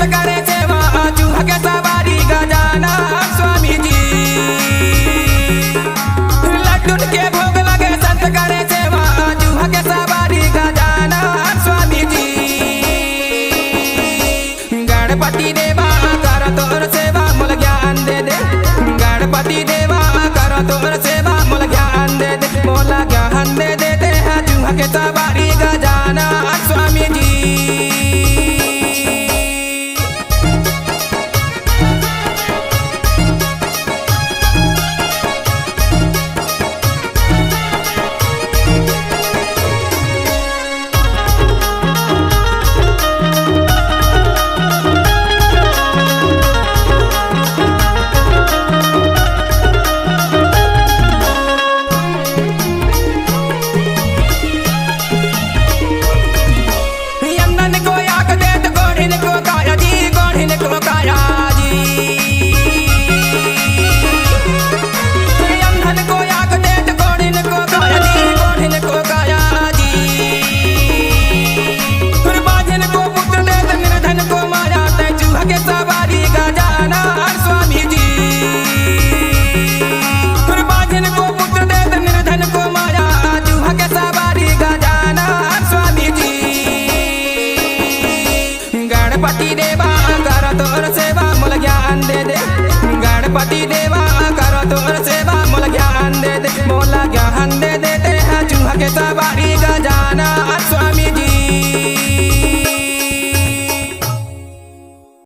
संत करे सेवा चूहा के सवारी गजाना स्वामी जी। लड्डून के भोग लगे संत करे सेवा चूहा के सवारी गजाना स्वामी जी। गणपति देवा कर तोर सेवा मोल ज्ञान दे दे। गणपति देवा कर तोर सेवा मोल ज्ञान दे दे। मोला ज्ञान दे देते हैं चूहा के सवारी गजाना स्वामी जी। गणपति देवा कर तोर सेवा मोल ज्ञान दे दे। गणपति देवा